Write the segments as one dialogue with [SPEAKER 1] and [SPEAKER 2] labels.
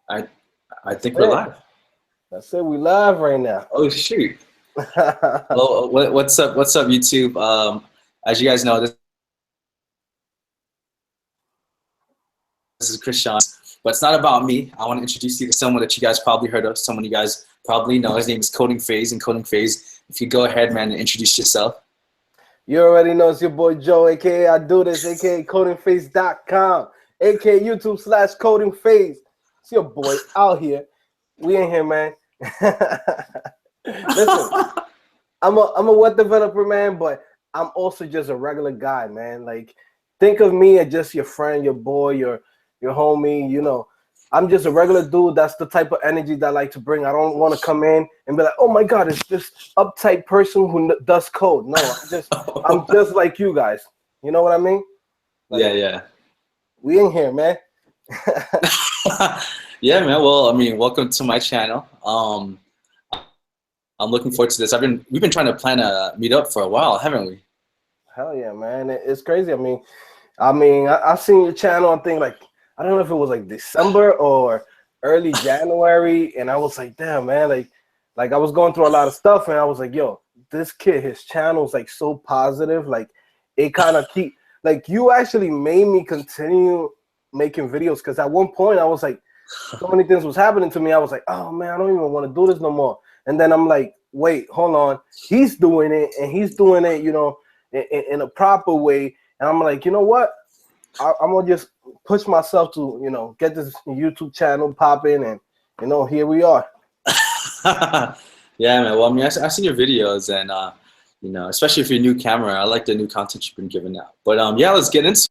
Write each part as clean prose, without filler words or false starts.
[SPEAKER 1] I I think we're
[SPEAKER 2] Hey,
[SPEAKER 1] live.
[SPEAKER 2] that's it. We live right now.
[SPEAKER 1] Oh shoot. Well, what's up? What's up, YouTube? As you guys know, this is Christian, but it's not about me. I want to introduce you to someone that you guys probably heard of, someone you guys probably know. His name is Coding Phase. And Coding Phase, if you go ahead, man, and introduce yourself.
[SPEAKER 2] You already know it's your boy Joe, aka I Do This, aka codingphase.com, aka YouTube/codingphase. It's your boy out here. We in here, man. Listen, I'm a web developer, man, but I'm also just a regular guy, man. Like, think of me as just your friend, your boy, your homie. I'm just a regular dude. That's the type of energy that I like to bring. I don't want to come in and be like, oh my God, it's this uptight person who does code. No, I'm just like you guys. You know what I mean? Like,
[SPEAKER 1] Yeah.
[SPEAKER 2] we in here, man.
[SPEAKER 1] Yeah, man. Well, I mean, welcome to my channel. I'm looking forward to this. We've been trying to plan a meetup for a while, haven't we?
[SPEAKER 2] Hell yeah, man. It's crazy. I seen your channel. I think like I don't know if it was like December or early January, and I was like, damn, man, like I was going through a lot of stuff, and I was like, yo, this kid, his channel's like so positive. Like it kind of keep like you actually made me continue making videos because at one point I was like, so many things was happening to me. I was like, oh man, I don't even want to do this no more. And then I'm like, wait, hold on, he's doing it, and he's doing it, in a proper way. And I'm like, you know what? I'm gonna just push myself to, get this YouTube channel popping, and here we are.
[SPEAKER 1] Yeah, man. Well, I mean, I've seen your videos, and especially for your new camera, I like the new content you've been giving out. But yeah, let's get into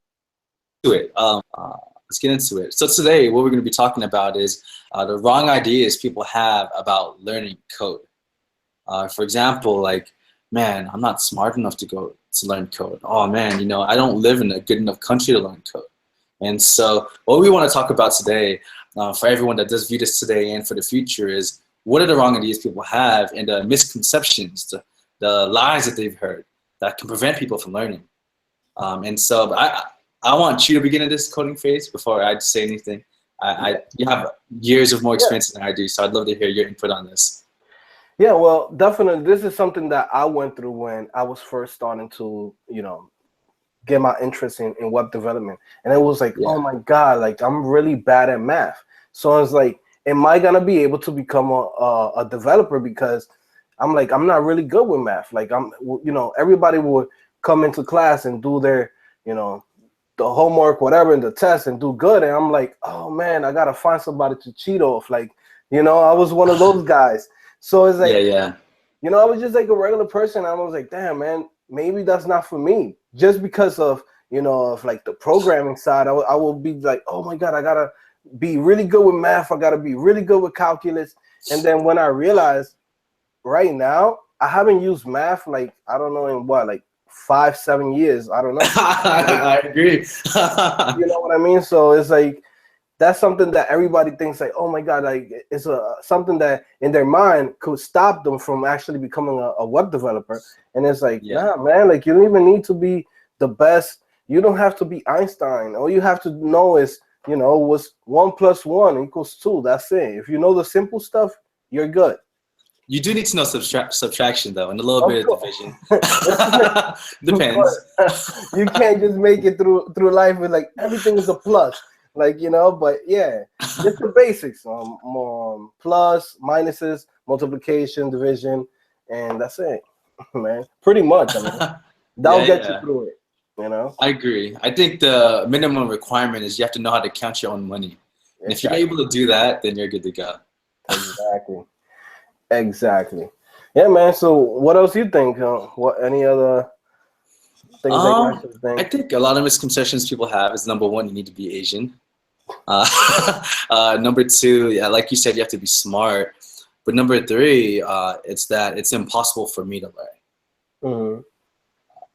[SPEAKER 1] it. Let's get into it. So today, what we're going to be talking about is the wrong ideas people have about learning code. For example, like, man, I'm not smart enough to learn code. Oh man, I don't live in a good enough country to learn code. And so what we want to talk about today, for everyone that does view this today and for the future, is what are the wrong ideas people have and the misconceptions, the lies that they've heard that can prevent people from learning. And so I want you to begin in this coding phase before I say anything. You have years of more experience than I do, so I'd love to hear your input on this.
[SPEAKER 2] Yeah, well, definitely, this is something that I went through when I was first starting to, get my interest in web development. And it was like, oh my God, like I'm really bad at math. So it's like, am I gonna be able to become a developer? Because I'm like, I'm not really good with math. Like everybody would come into class and do their, the homework, whatever, in the test and do good. And I'm like, oh man, I gotta find somebody to cheat off. Like, I was one of those guys. So it's like, I was just like a regular person. I was like, damn, man, maybe that's not for me. Just because of, of like the programming side, I will be like, oh my God, I gotta be really good with math. I gotta be really good with calculus. And then when I realized right now, I haven't used math like, I don't know in what, like 5-7 years. I don't know.
[SPEAKER 1] I agree.
[SPEAKER 2] You know what I mean? So it's like, that's something that everybody thinks like, oh my God, like it's something that in their mind could stop them from actually becoming a web developer. And it's like, nah, man, like you don't even need to be the best. You don't have to be Einstein. All you have to know is, what's 1 + 1 = 2. That's it. If you know the simple stuff, you're good.
[SPEAKER 1] You do need to know subtraction though, and a little bit of division. Depends.
[SPEAKER 2] You can't just make it through life with like everything is a plus. Like, but yeah, just the basics. Plus, minuses, multiplication, division, and that's it, man. Pretty much. I mean, that'll get you through it,
[SPEAKER 1] I agree. I think the minimum requirement is you have to know how to count your own money. And if you're able to do that, then you're good to go.
[SPEAKER 2] Exactly. Yeah, man. So what else you think? What any other things that you should think?
[SPEAKER 1] I think a lot of misconceptions people have is, number one, you need to be Asian. Number two, yeah, like you said, you have to be smart. But number three, it's that it's impossible for me to learn.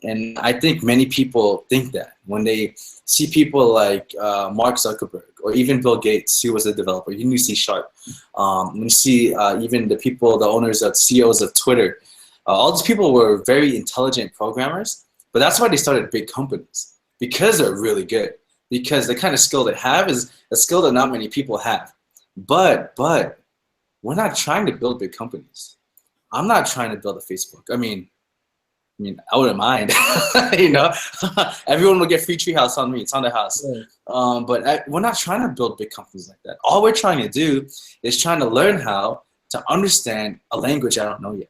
[SPEAKER 1] And I think many people think that when they see people like Mark Zuckerberg or even Bill Gates, who was a developer, he knew C#. When you see even the owners of CEOs of Twitter, all these people were very intelligent programmers, but that's why they started big companies, because they're really good. Because the kind of skill they have is a skill that not many people have. But we're not trying to build big companies. I'm not trying to build a Facebook. I wouldn't mind, you know. Everyone will get free treehouse on me. It's on their house.
[SPEAKER 2] Yeah.
[SPEAKER 1] We're not trying to build big companies like that. All we're trying to do is trying to learn how to understand a language I don't know yet.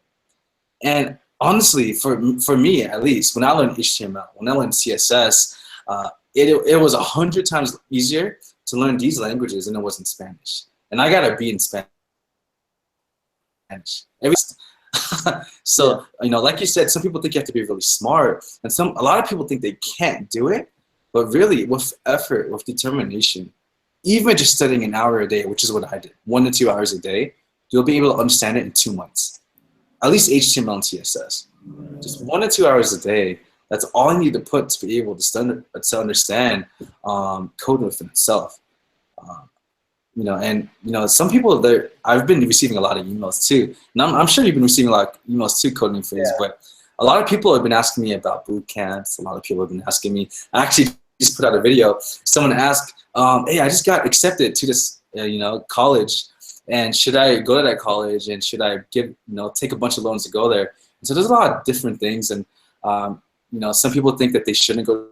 [SPEAKER 1] And honestly, for me at least, when I learned HTML, when I learned CSS, it was 100 times easier to learn these languages than it was in Spanish. And I gotta be in Spanish. So, you know, like you said, some people think you have to be really smart, and a lot of people think they can't do it. But really, with effort, with determination, even just studying an hour a day, which is what I did, 1 to 2 hours a day, you'll be able to understand it in 2 months. At least HTML and CSS. Just 1 to 2 hours a day. That's all you need to put to be able to understand code within itself. You know, and you know, some people there. I've been receiving a lot of emails too, and I'm sure you've been receiving a lot of emails too, coding phase.
[SPEAKER 2] Yeah.
[SPEAKER 1] But a lot of people have been asking me about boot camps. A lot of people have been asking me. I actually just put out a video. Someone asked, "Hey, I just got accepted to this, you know, college, and should I go to that college? And should I take a bunch of loans to go there?" And so there's a lot of different things, and you know, some people think that they shouldn't go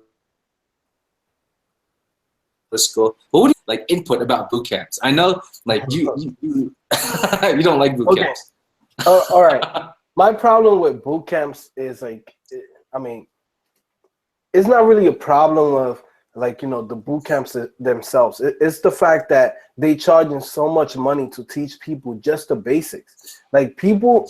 [SPEAKER 1] to school. What would you like input about boot camps? I know, like you you don't like boot camps.
[SPEAKER 2] All right. My problem with boot camps is like, I mean, it's not really a problem of like, you know, the boot camps themselves. It's the fact that they charging so much money to teach people just the basics. Like people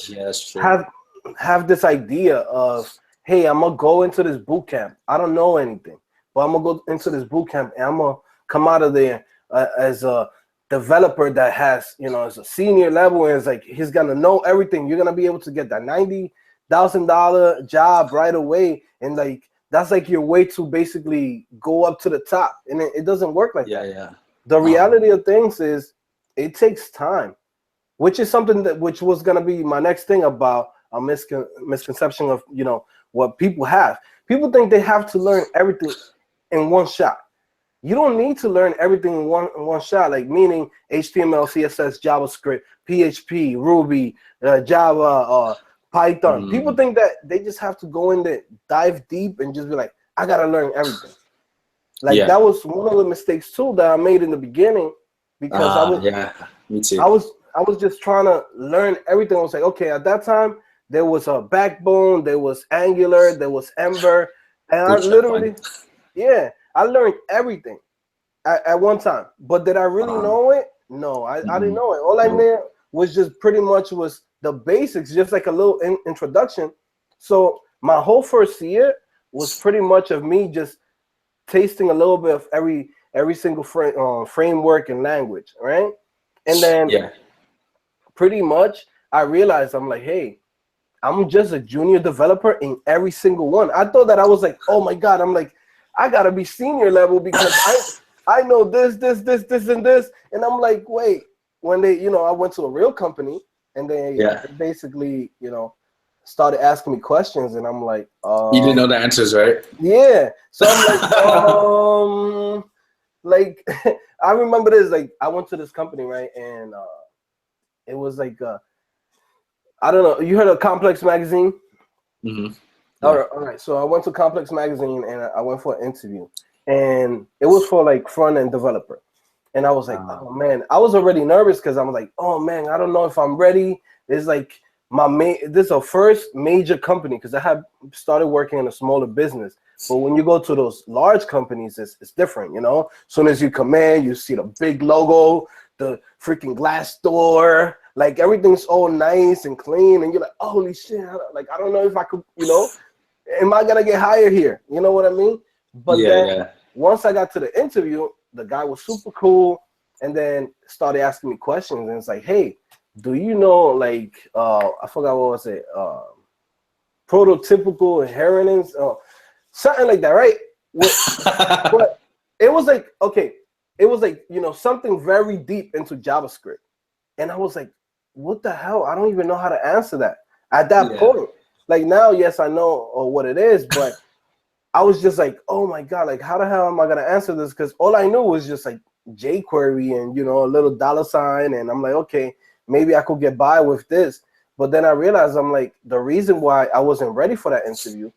[SPEAKER 2] have this idea of, hey, I'm gonna go into this boot camp. I don't know anything, but I'm gonna go into this boot camp and I'm gonna come out of there as a developer that has, you know, as a senior level, and it's like he's gonna know everything. You're gonna be able to get that $90,000 job right away, and like that's like your way to basically go up to the top, and it doesn't work like that.
[SPEAKER 1] Yeah.
[SPEAKER 2] The reality of things is it takes time, which is something which was gonna be my next thing about a misconception of, you know, what people have. People think they have to learn everything in one shot. You don't need to learn everything in one shot, like meaning HTML, CSS, JavaScript, PHP, Ruby, Java, Python. People think that they just have to go in there, dive deep, and just be like, I gotta learn everything. Like that was one of the mistakes too that I made in the beginning, because
[SPEAKER 1] me too.
[SPEAKER 2] I was just trying to learn everything. I was like, okay, at that time there was a Backbone, there was Angular, there was Ember, and I literally, I learned everything at one time. But did I really know it? No, I didn't know it. All I knew was just pretty much was the basics, just like a little introduction. So my whole first year was pretty much of me just tasting a little bit of every single framework and language, right? And then pretty much I realized, I'm like, hey, I'm just a junior developer in every single one. I thought that I was like, oh my God, I'm like, I gotta be senior level because I know this, and this. And I'm like, wait, when they, you know, I went to a real company and they basically, you know, started asking me questions, and I'm like,
[SPEAKER 1] you didn't know the answers, right?
[SPEAKER 2] Yeah. So I'm like, like I remember this, like I went to this company, right? And it was like I don't know, you heard of Complex Magazine?
[SPEAKER 1] Mm-hmm.
[SPEAKER 2] All right. So I went to Complex Magazine and I went for an interview, and it was for like front end developer. And I was like, oh man, I was already nervous because I'm like, oh man, I don't know if I'm ready. It's like this is a first major company, because I had started working in a smaller business. But when you go to those large companies, it's different, you know. As soon as you come in, you see the big logo, the freaking glass door, like everything's all nice and clean, and you're like, holy shit, like I don't know if I could, you know, am I gonna get hired here? You know what I mean? But then once I got to the interview, the guy was super cool, and then started asking me questions, and it's like, hey, do you know, like I forgot what was it, prototypical inheritance, something like that, right? But it was like, okay, it was like, you know, something very deep into JavaScript, and I was like, what the hell? I don't even know how to answer that at that point. Like now, yes, I know what it is, but I was just like, oh my God, like how the hell am I gonna answer this? Because all I knew was just like jQuery and, you know, a little dollar sign. And I'm like, okay, maybe I could get by with this. But then I realized, I'm like, the reason why I wasn't ready for that interview,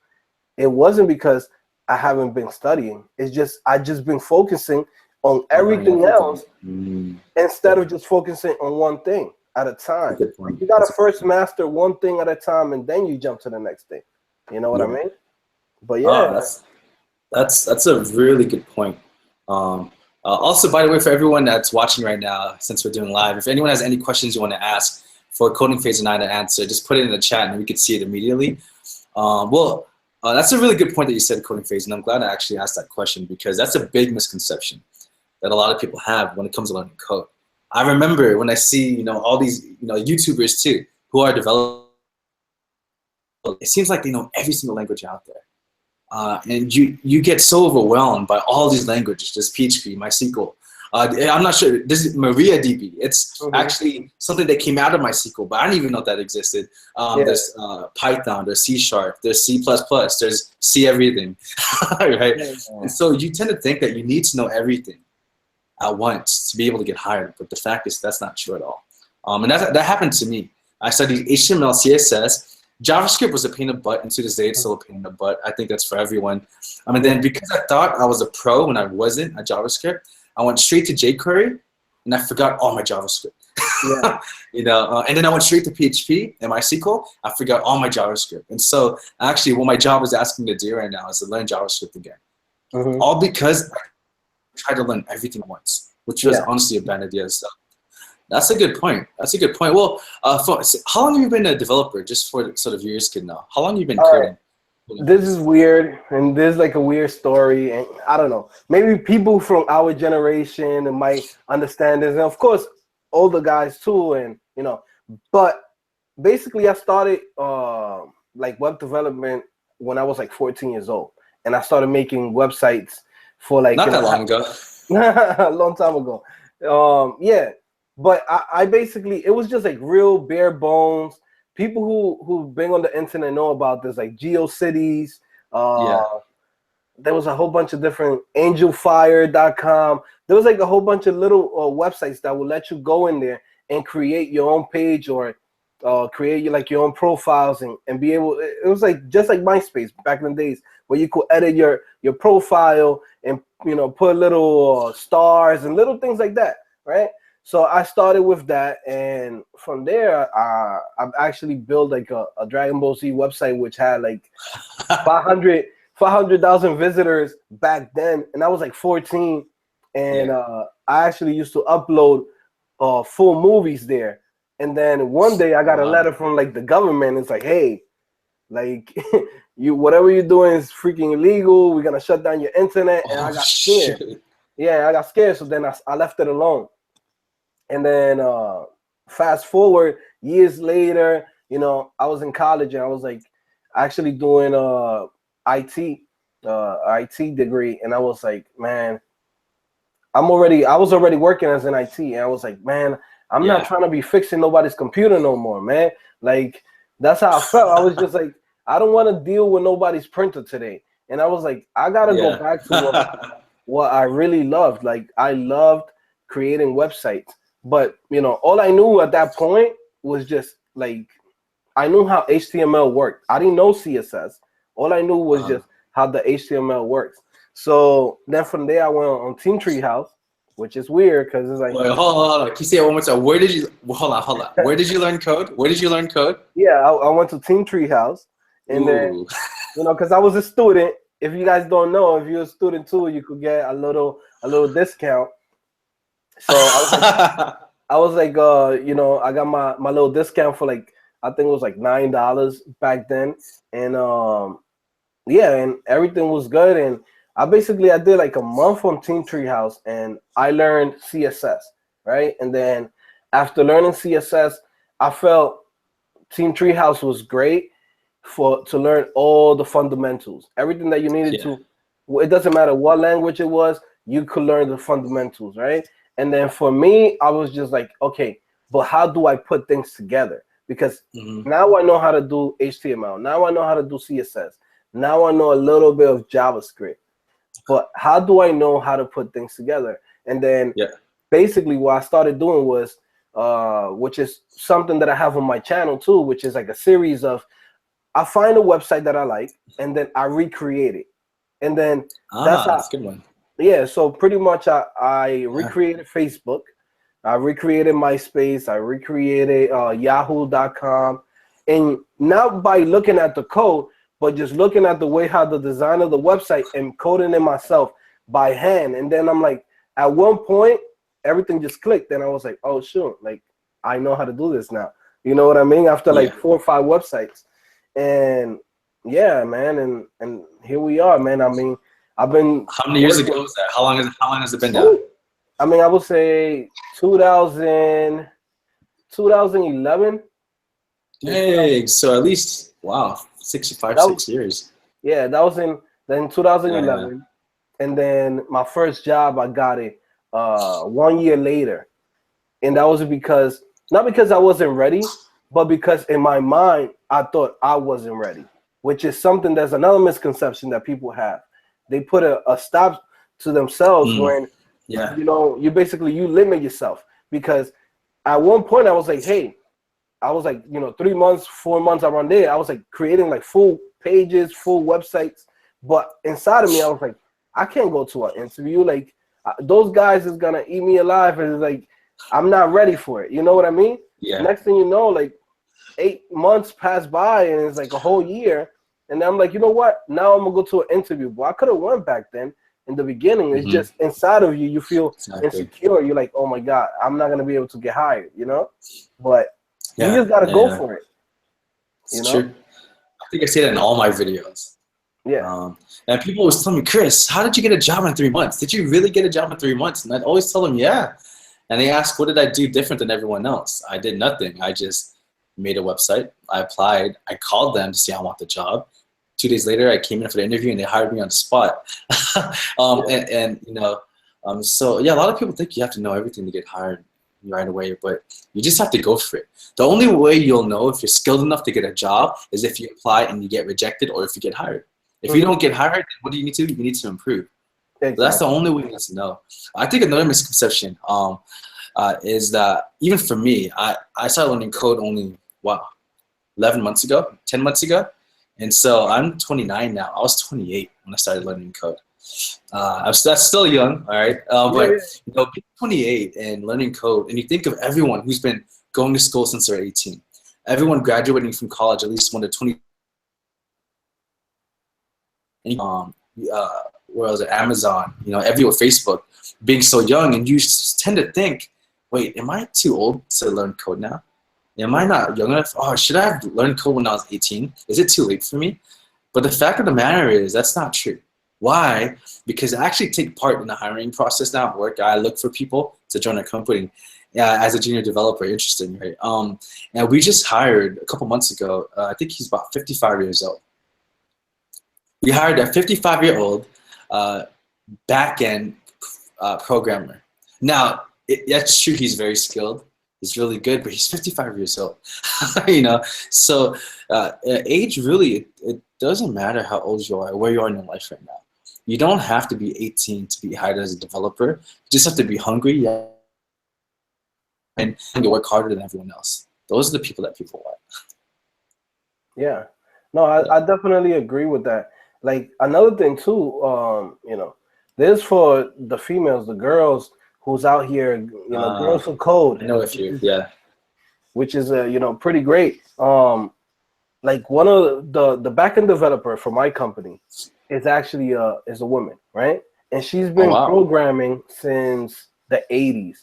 [SPEAKER 2] it wasn't because I haven't been studying. It's just I just been focusing on
[SPEAKER 1] On learning
[SPEAKER 2] everything
[SPEAKER 1] everything.
[SPEAKER 2] else instead of just focusing on one thing at a time.
[SPEAKER 1] Good point.
[SPEAKER 2] You gotta first master one thing at a time, and then you jump to the next thing. You know what I mean? But yeah,
[SPEAKER 1] That's a really good point. Also, by the way, for everyone that's watching right now, since we're doing live, if anyone has any questions you want to ask for Coding Phase 9 to answer, just put it in the chat and we can see it immediately. That's a really good point that you said, Coding Phase, and I'm glad I actually asked that question because that's a big misconception that a lot of people have when it comes to learning code. I remember when I see, you know, all these, you know, YouTubers too who are developers. It seems like they know every single language out there. And you get so overwhelmed by all these languages, just PHP, MySQL. I'm not sure. This is MariaDB. It's actually something that came out of MySQL, but I didn't even know that existed. There's Python, there's C#, there's C++, there's C everything, right? And so you tend to think that you need to know everything at once to be able to get hired, but the fact is that's not true at all. And that happened to me. I studied HTML, CSS. JavaScript was a pain in the butt, and to this day it's still a pain in the butt. I think that's for everyone. And then because I thought I was a pro when I wasn't at JavaScript, I went straight to jQuery, and I forgot all my JavaScript. You know, and then I went straight to PHP and MySQL. I forgot all my JavaScript. And so actually what my job is asking me to do right now is to learn JavaScript again. All because I tried to learn everything at once, which was honestly a bad idea. So that's a good point. That's a good point. Well, how long have you been a developer, just for sort of viewers could know? How long have you been coding?
[SPEAKER 2] This is weird, and this is like a weird story, and I don't know. Maybe people from our generation might understand this, and of course, older guys too, and you know. But basically, I started like web development when I was like 14 years old, and I started making websites for like
[SPEAKER 1] not that long ago,
[SPEAKER 2] a long time ago. But I basically, it was just like real bare bones. People who've been on the internet know about this, like GeoCities. There was a whole bunch of different angelfire.com. There was like a whole bunch of little websites that will let you go in there and create your own page or create like your own profiles and be able. It was like just like MySpace back in the days where you could edit your profile and, you know, put little stars and little things like that, right? So I started with that, and from there, I've actually built like a Dragon Ball Z website, which had like 500,000 visitors back then, and I was like 14, and I actually used to upload full movies there. And then one day I got a letter from like the government. It's like, hey, like whatever you're doing is freaking illegal. We're gonna shut down your internet, and I got scared. Yeah, I got scared, so then I left it alone. And then fast forward years later, you know, I was in college and I was like actually doing IT degree, and I was like, man, I was already working as an IT, and I was like, man, I'm not trying to be fixing nobody's computer no more, man. Like that's how I felt. I was just like, I don't want to deal with nobody's printer today. And I was like, I gotta go back to what I really loved. Like I loved creating websites. But, you know, all I knew at that point was just like, I knew how HTML worked. I didn't know CSS. All I knew was just how the HTML works. So then from there, I went on Team Treehouse, which is weird because it's like.
[SPEAKER 1] Wait, hold on. Can you say it one more time? Where did you, hold on. Where did you learn code? Where did you learn code?
[SPEAKER 2] Yeah, I went to Team Treehouse. And then, you know, because I was a student. If you guys don't know, if you're a student too, you could get a little discount. So I was like, you know, I got my little discount for like, I think it was like $9 back then, and and everything was good. And I did like a month on Team Treehouse, and I learned CSS, right? And then after learning CSS, I felt Team Treehouse was great to learn all the fundamentals, everything that you needed to. It doesn't matter what language it was, you could learn the fundamentals, right? And then for me, I was just like, okay, but how do I put things together? Because now I know how to do HTML. Now I know how to do CSS. Now I know a little bit of JavaScript. But how do I know how to put things together? And then
[SPEAKER 1] Yeah.
[SPEAKER 2] basically what I started doing was, which is something that I have on my channel too, which is like a series of, I find a website that I like and then I recreate it. And then that's how,
[SPEAKER 1] That's a good one.
[SPEAKER 2] yeah. So pretty much I
[SPEAKER 1] Yeah.
[SPEAKER 2] recreated Facebook. I recreated MySpace. I recreated Yahoo.com. And not by looking at the code, but just looking at the way how the design of the website and coding it myself by hand. And then I'm like, at one point, everything just clicked. And I was like, oh, shoot, like, I know how to do this now. You know what I mean? After like 4 or 5 websites. And yeah, man. And here we are, man. I mean, I've been.
[SPEAKER 1] How many years ago was that? How long has it been now?
[SPEAKER 2] Ooh, I mean, I would say 2011.
[SPEAKER 1] Hey, so at least, wow, 6 years.
[SPEAKER 2] Yeah, that was in 2011. And then my first job, I got it 1 year later. And that was because, not because I wasn't ready, but because in my mind, I thought I wasn't ready, which is something that's another misconception that people have. They put a stop to themselves when, you know, you limit yourself. Because at one point I was like, hey, I was like, you know, 3 months, 4 months around there, I was like creating like full pages, full websites. But inside of me, I was like, I can't go to an interview. Like, those guys is gonna eat me alive. And it's like, I'm not ready for it. You know what I mean?
[SPEAKER 1] Yeah.
[SPEAKER 2] Next thing you know, like 8 months pass by and it's like a whole year. And I'm like, you know what? Now I'm gonna go to an interview. But I could have went back then in the beginning. It's just inside of you, you feel insecure. You're like, oh my God, I'm not gonna be able to get hired, you know? But you just gotta go for it.
[SPEAKER 1] It's true. I think I say that in all my videos.
[SPEAKER 2] Yeah.
[SPEAKER 1] And people always tell me, Chris, how did you get a job in 3 months? Did you really get a job in 3 months? And I'd always tell them, yeah. And they ask, what did I do different than everyone else? I did nothing. I just made a website. I applied. I called them to see I want the job. 2 days later, I came in for the interview and they hired me on the spot. And you know, so yeah, a lot of people think you have to know everything to get hired right away, but you just have to go for it. The only way you'll know if you're skilled enough to get a job is if you apply and you get rejected or if you get hired. If you don't get hired, what do you need to do? You need to improve. Exactly. So that's the only way to know. I think another misconception is that even for me, I started learning code only, 11 months ago, 10 months ago. And so I'm 29 now. I was 28 when I started learning code. That's still young, all right? But you know, being 28 and learning code, and you think of everyone who's been going to school since they're 18. Everyone graduating from college, at least when they're 20. Where was it? Amazon, you know, everywhere, Facebook, being so young, and you tend to think, wait, am I too old to learn code now? Am I not young enough? Oh, should I have learned code when I was 18? Is it too late for me? But the fact of the matter is that's not true. Why? Because I actually take part in the hiring process now at work. I look for people to join our company as a junior developer. Interesting, right? And we just hired a couple months ago. I think he's about 55 years old. We hired a 55-year-old back-end programmer. Now, that's true. He's very skilled. He's really good, but he's 55 years old. You know, so age really, it doesn't matter how old you are, where you are in your life right now. You don't have to be 18 to be hired as a developer. You just have to be hungry and you work harder than everyone else. Those are the people that people want.
[SPEAKER 2] Yeah. No, I definitely agree with that. Like another thing too, you know, there's for the females, the girls who's out here, you know, girls who code.
[SPEAKER 1] I know a few,
[SPEAKER 2] which is you know, pretty great. Like one of the backend developer for my company is actually is a woman, right? And she's been programming since the 80s,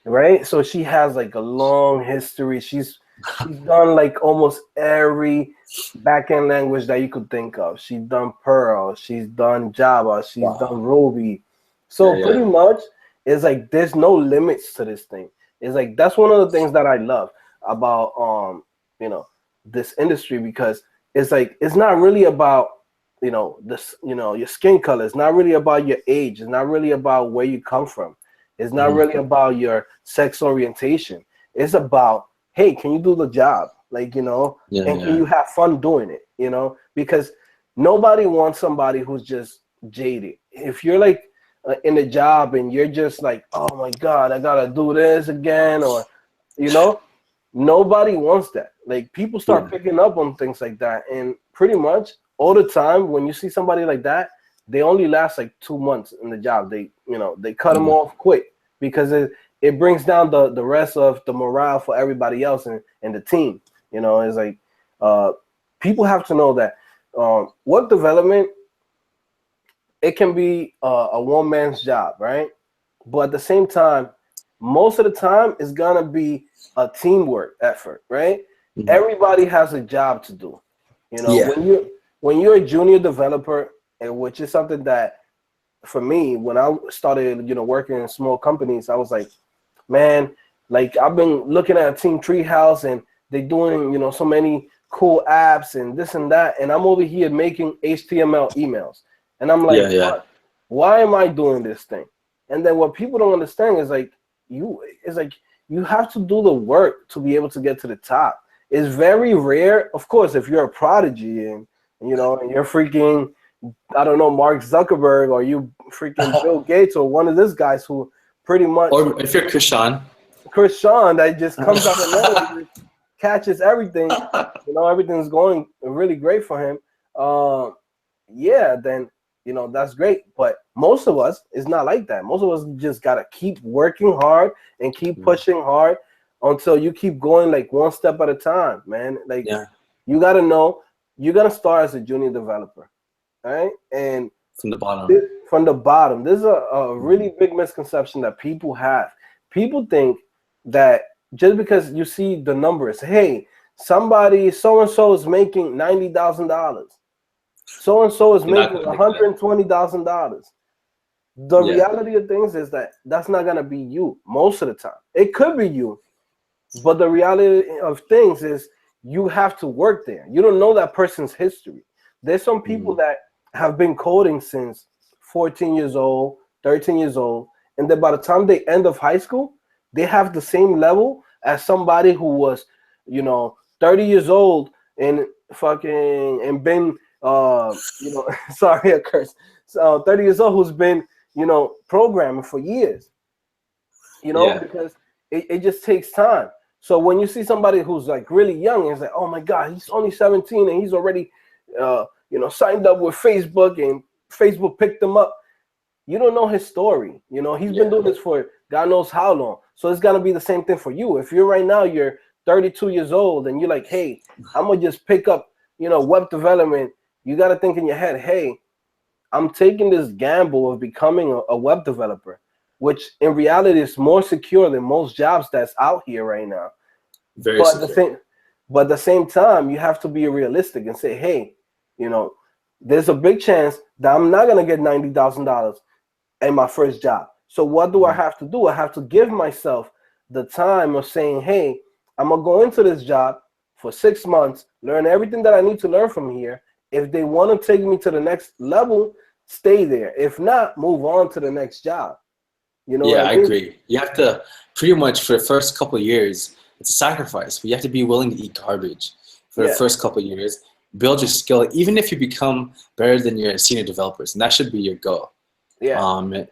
[SPEAKER 2] right? So she has like a long history. She's done like almost every backend language that you could think of. She's done Perl, she's done Java, she's done Ruby. So pretty much it's like there's no limits to this thing. It's like that's one of the things that I love about you know, this industry, because it's like it's not really about, you know, this, you know, your skin color. It's not really about your age. It's not really about where you come from. It's not really about your sex orientation. It's about, hey, can you do the job? Like, you know, and can you have fun doing it? You know, because nobody wants somebody who's just jaded. If you're like in a job and you're just like, oh my God, I gotta do this again, or you know, nobody wants that. Like people start picking up on things like that, and pretty much all the time when you see somebody like that, they only last like 2 months in the job. They cut them off quick because it brings down the rest of the morale for everybody else and the team. It's like people have to know that web development, it can be a one man's job, right? But at the same time, most of the time it's gonna be a teamwork effort, right? Everybody has a job to do. When you're a junior developer, and which is something that for me, when I started, working in small companies, I was like, man, like I've been looking at Team Treehouse and they doing, so many cool apps and this and that, and I'm over here making HTML emails, and I'm like, what? Why am I doing this thing? And then what people don't understand is like you have to do the work to be able to get to the top. It's very rare, of course, if you're a prodigy and and you're freaking, I don't know, Mark Zuckerberg, or you freaking Bill Gates, or one of these guys who pretty much, or
[SPEAKER 1] if you're Chris Sean
[SPEAKER 2] that just comes out of nowhere, catches everything, everything's going really great for him. Then that's great. But most of us is not like that. Most of us just gotta keep working hard and keep pushing hard until you keep going like one step at a time, man. Like you gotta know you're gonna start as a junior developer, right? And
[SPEAKER 1] from the
[SPEAKER 2] bottom. This is a really big misconception that people have. People think that just because you see the numbers, hey, somebody so and so is making $90,000. So and so is making $120,000. The reality of things is that that's not gonna be you most of the time. It could be you, but the reality of things is you have to work there. You don't know that person's history. There's some people that have been coding since 14 years old, 13 years old, and then by the time they end of high school, they have the same level as somebody who was, 30 years old and been sorry, a curse. So 30 years old who's been, programming for years. Because it just takes time. So when you see somebody who's like really young, it's like, oh my God, he's only 17 and he's already signed up with Facebook and Facebook picked him up. You don't know his story. He's been doing this for God knows how long. So it's gonna be the same thing for you. If you're right now, you're 32 years old and you're like, hey, I'm gonna just pick up, web development. You gotta think in your head, hey, I'm taking this gamble of becoming a web developer, which in reality is more secure than most jobs that's out here right now. But at the same time, you have to be realistic and say, hey, there's a big chance that I'm not gonna get $90,000 in my first job. So what do I have to do? I have to give myself the time of saying, hey, I'm gonna go into this job for 6 months, learn everything that I need to learn from here. If they want to take me to the next level, stay there. If not, move on to the next job.
[SPEAKER 1] I agree. You have to pretty much for the first couple of years, it's a sacrifice. But you have to be willing to eat garbage for the first couple of years, build your skill, even if you become better than your senior developers, and that should be your goal. I mean,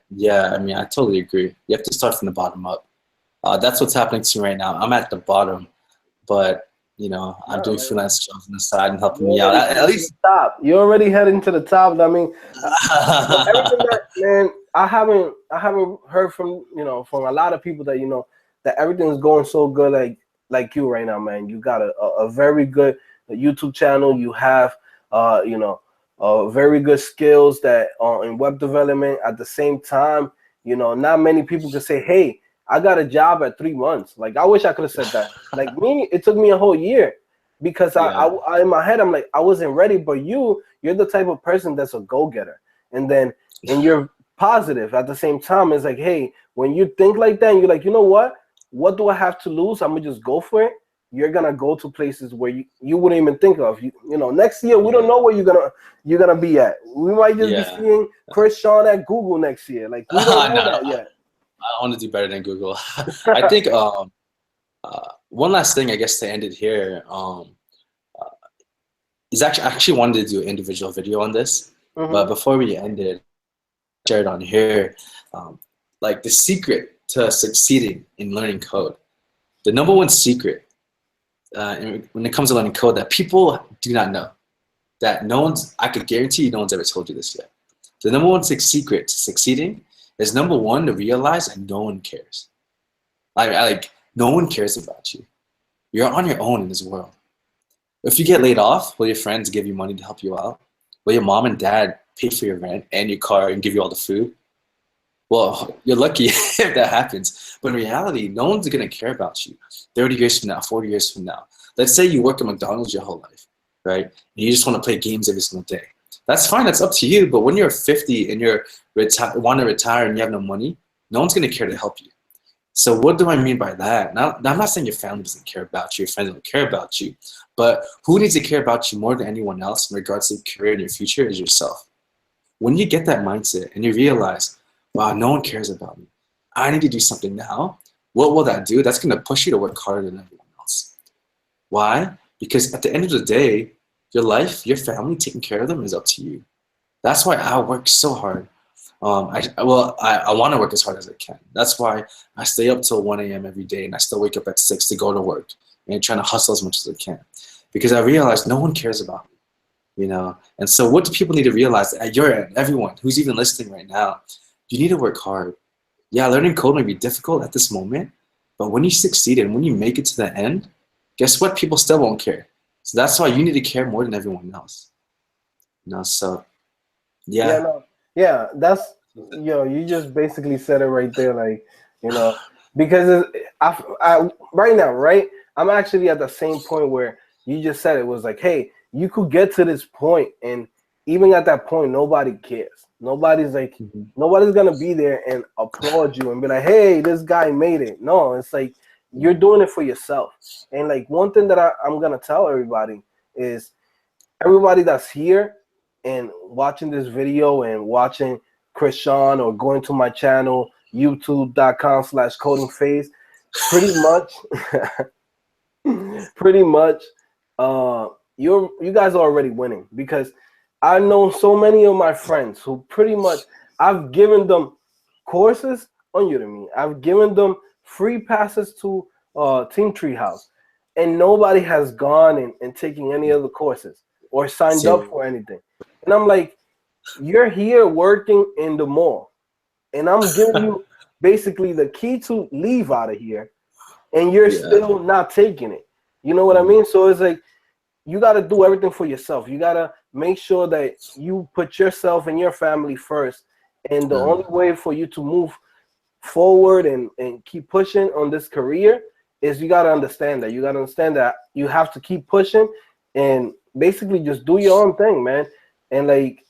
[SPEAKER 1] I totally agree. You have to start from the bottom up. That's what's happening to me right now. I'm at the bottom, but I'm doing freelance jobs on the side and helping me out. At least
[SPEAKER 2] top. You're already heading to the top. I mean, everything that, man, I haven't heard from from a lot of people that that everything's going so good like you right now, man. You got a very good YouTube channel. You have very good skills that in web development. At the same time, not many people can say, hey, I got a job at 3 months. Like, I wish I could have said that. Like me, it took me a whole year because I in my head, I'm like, I wasn't ready. But you're the type of person that's a go-getter. And you're positive at the same time. It's like, hey, when you think like that, and you're like, you know what do I have to lose? I'm gonna just go for it. You're gonna go to places where you wouldn't even think of. Next year we don't know where you're gonna be at. We might just be seeing Chris Sean at Google next year. Like, we don't know that yet.
[SPEAKER 1] I want to do better than Google. I think one last thing, I guess, to end it here, is I actually wanted to do an individual video on this, but before we end it, share it on here. Like the secret to succeeding in learning code, the number one secret when it comes to learning code that people do not know, that no one's, I could guarantee you no one's ever told you this yet. The number one secret to succeeding is number one, to realize that no one cares. Like no one cares about you. You're on your own in this world. If you get laid off, will your friends give you money to help you out? Will your mom and dad pay for your rent and your car and give you all the food? Well, you're lucky if that happens. But in reality, no one's going to care about you 30 years from now, 40 years from now. Let's say you work at McDonald's your whole life, right? And you just want to play games every single day. That's fine. That's up to you. But when you're 50 and you want to retire and you have no money, no one's going to care to help you. So what do I mean by that? Now, I'm not saying your family doesn't care about you, your friends don't care about you, but who needs to care about you more than anyone else in regards to your career and your future is yourself. When you get that mindset and you realize, wow, no one cares about me, I need to do something now, what will that do? That's going to push you to work harder than everyone else. Why? Because at the end of the day, your life, your family, taking care of them is up to you. That's why I work so hard. I want to work as hard as I can. That's why I stay up till 1 a.m. every day, and I still wake up at 6 to go to work and trying to hustle as much as I can, because I realize no one cares about me, you know. And so, what do people need to realize at your end? Everyone who's even listening right now, you need to work hard. Yeah, learning code may be difficult at this moment, but when you succeed and when you make it to the end, guess what? People still won't care. So that's why you need to care more than everyone else. You know. So,
[SPEAKER 2] Yeah,
[SPEAKER 1] yeah.
[SPEAKER 2] no, yeah, that's, you just basically said it right there, like, because right now, right, I'm actually at the same point where you just said it was like, hey, you could get to this point, and even at that point, nobody cares. Nobody's gonna be there and applaud you and be like, hey, this guy made it. No, it's like you're doing it for yourself. And like one thing that I'm gonna tell everybody is, everybody that's here and watching this video and watching Krishan or going to my channel, youtube.com/codingphase, pretty much, pretty much, you guys are already winning, because I know so many of my friends who pretty much, I've given them courses on Udemy. I've given them free passes to Team Treehouse, and nobody has gone and taken any of the courses or signed up for anything. And I'm like, you're here working in the mall, and I'm giving you basically the key to leave out of here, and you're still not taking it. You know what I mean? So it's like, you got to do everything for yourself. You got to make sure that you put yourself and your family first. And the only way for you to move forward and keep pushing on this career is, you got to understand that. You got to understand that you have to keep pushing and basically just do your own thing, man. And like,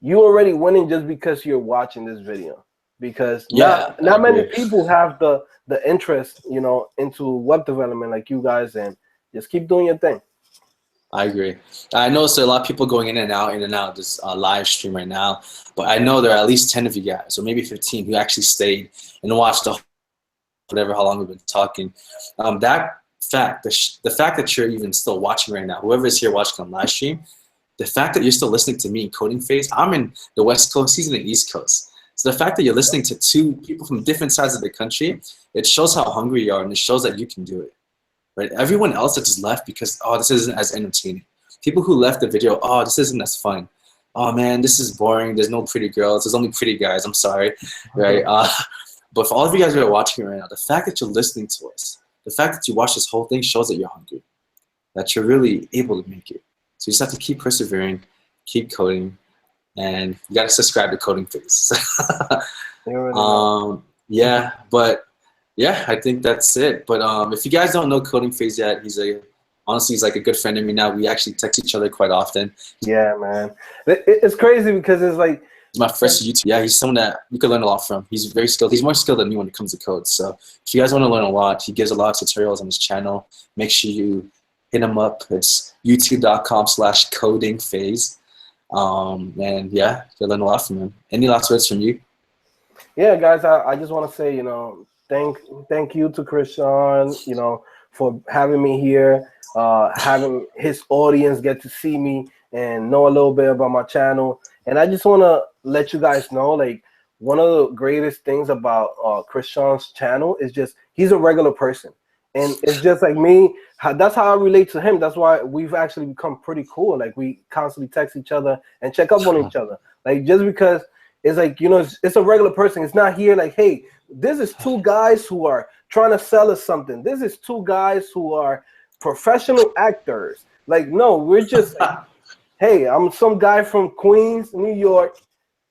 [SPEAKER 2] you already winning just because you're watching this video, because not many people have the interest, into web development like you guys, and just keep doing your thing.
[SPEAKER 1] I agree. I noticed there are a lot of people going in and out this live stream right now, but I know there are at least 10 of you guys, or maybe 15, who actually stayed and watched how long we've been talking. That fact, the fact that you're even still watching right now, whoever is here watching on live stream, the fact that you're still listening to me in Coding Phase, I'm in the West Coast, he's in the East Coast. So the fact that you're listening to two people from different sides of the country, it shows how hungry you are, and it shows that you can do it. Right? Everyone else that just left because, oh, this isn't as entertaining. People who left the video, oh, this isn't as fun. Oh man, this is boring. There's no pretty girls. There's only pretty guys. I'm sorry, right? But for all of you guys who are watching right now, the fact that you're listening to us, the fact that you watch this whole thing shows that you're hungry, that you're really able to make it. So you just have to keep persevering, keep coding, and you got to subscribe to Coding Phase. Yeah, but. Yeah, I think that's it. But if you guys don't know Coding Phase yet, honestly, he's like a good friend of me now. We actually text each other quite often.
[SPEAKER 2] Yeah, man. It's crazy because it's like,
[SPEAKER 1] he's my first YouTube. Yeah, he's someone that you could learn a lot from. He's very skilled. He's more skilled than me when it comes to code. So if you guys want to learn a lot, he gives a lot of tutorials on his channel. Make sure you hit him up. It's youtube.com/codingphase. And yeah, you'll learn a lot from him. Any last words from you?
[SPEAKER 2] Yeah, guys, I just want to say, thank you to Krishan, for having me here, having his audience get to see me and know a little bit about my channel. And I just want to let you guys know, like, one of the greatest things about Chris Sean's channel is just he's a regular person. And it's just like me. That's how I relate to him. That's why we've actually become pretty cool. Like we constantly text each other and check up on each other. Like just because it's like, you know, it's a regular person. It's not here like, hey, this is two guys who are trying to sell us something. This is two guys who are professional actors. Like, no, we're just like, hey, I'm some guy from Queens, New York,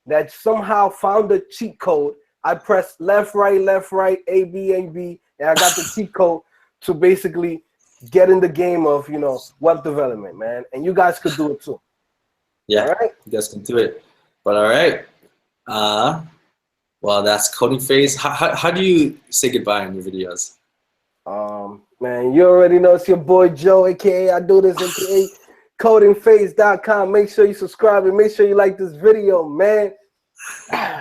[SPEAKER 2] that somehow found the cheat code. I pressed left, right, A, B, and I got the cheat code to basically get in the game of, you know, web development, man. And you guys could do it too.
[SPEAKER 1] Yeah,
[SPEAKER 2] all right?
[SPEAKER 1] You guys can do it. But all right. Well, that's coding phase. How do you say goodbye in your videos?
[SPEAKER 2] Man, you already know it's your boy Joe, aka I do this, aka codingphase.com. Make sure you subscribe and make sure you like this video, man.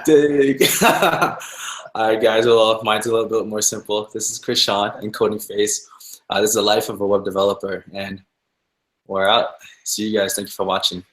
[SPEAKER 1] Dig. All right, guys. Well, mine's a little bit more simple. This is Chris Sean in Coding Phase. This is the life of a web developer, and we're out. See you guys. Thank you for watching.